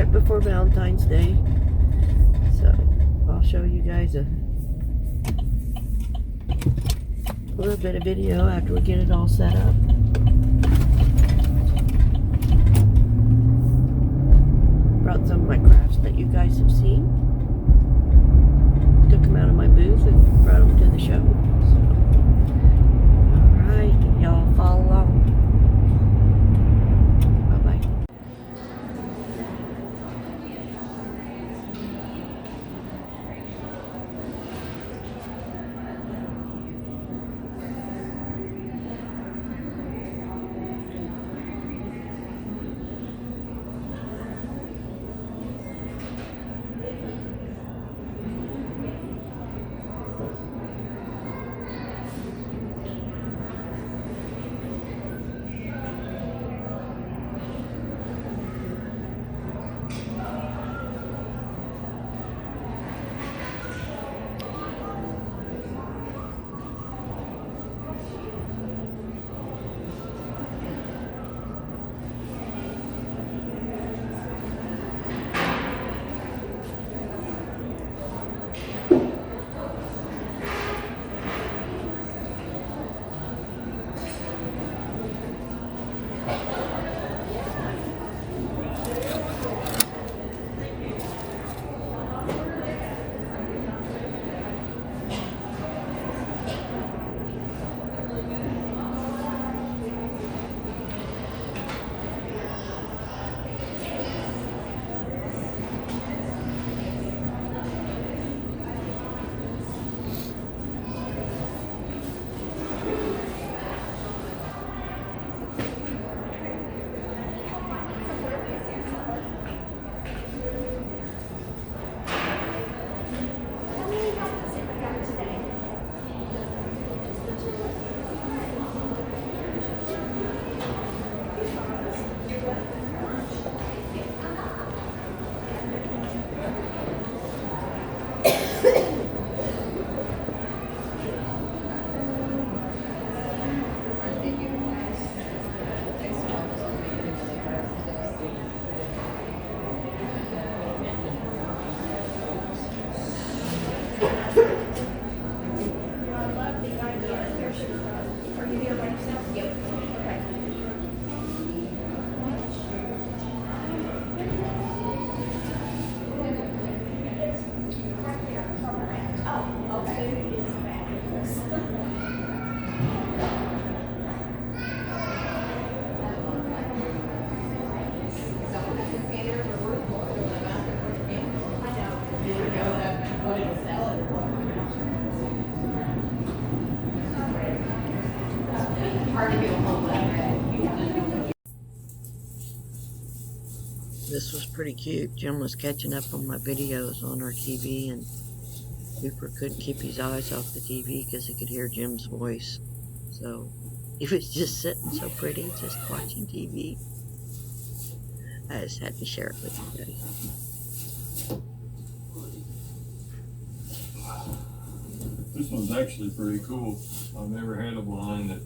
right before Valentine's Day. So I'll show you guys a little bit of video after we get it all set up. Brought some of my crafts that you guys have seen. Took them out of my booth and brought them to the show. So, alright, y'all follow along. Bye-bye. This was pretty cute. Jim was catching up on my videos on our TV, and Cooper couldn't keep his eyes off the TV because he could hear Jim's voice. So he was just sitting so pretty, just watching TV. I just had to share it with you guys. This one's actually pretty cool. I've never had a blind that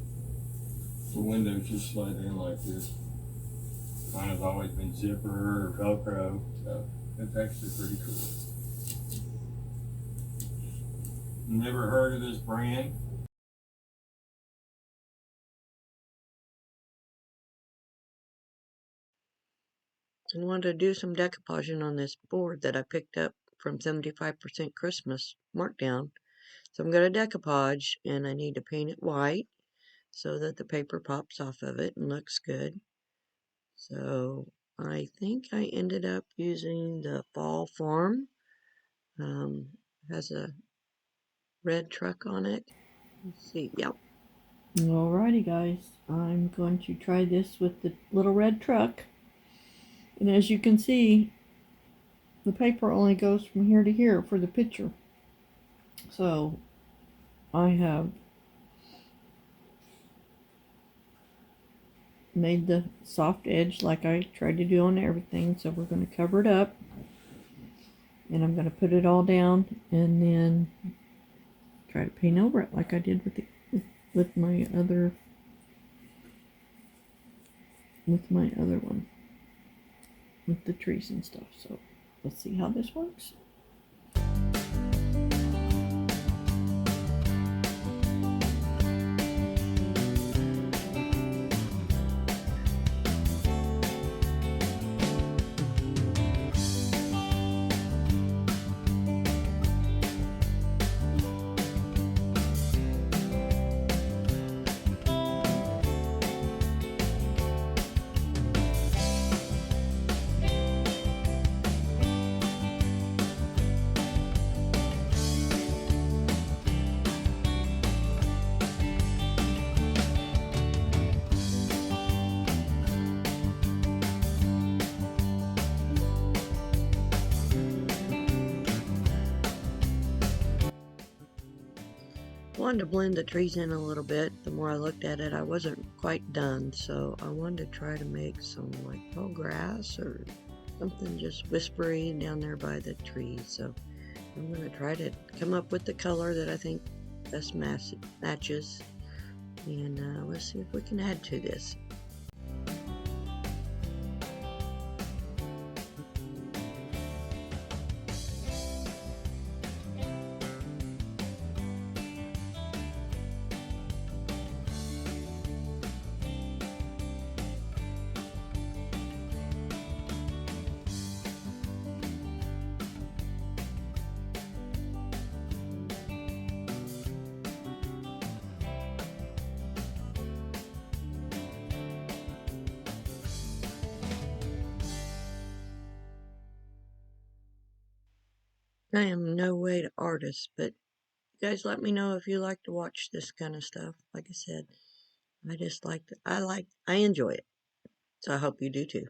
the windows just slide in like this. Mine has always been zipper or Velcro, so it's actually pretty cool. Never heard of this brand. I wanted to do some decoupaging on this board that I picked up from 75% Christmas markdown. So I'm going to decoupage, and I need to paint it white so that the paper pops off of it and looks good. So I think I ended up using the Fall Farm. Has a red truck on it. Let's see. Yep. Alrighty, guys. I'm going to try this with the little red truck. And as you can see, the paper only goes from here to here for the picture. So I have made the soft edge like I tried to do on everything. So we're going to cover it up. And I'm going to put it all down and then try to paint over it like I did with my other one. with the trees and stuff. So let's see how this works. Wanted to blend the trees in a little bit. The more I looked at it, I wasn't quite done, so I wanted to try to make some like tall grass or something just whispery down there by the trees. So I'm going to try to come up with the color that I think best matches, and let's see if we can add to this. I am no way to artist, but you guys let me know if you like to watch this kind of stuff. Like I said, I just like I enjoy it. So I hope you do too.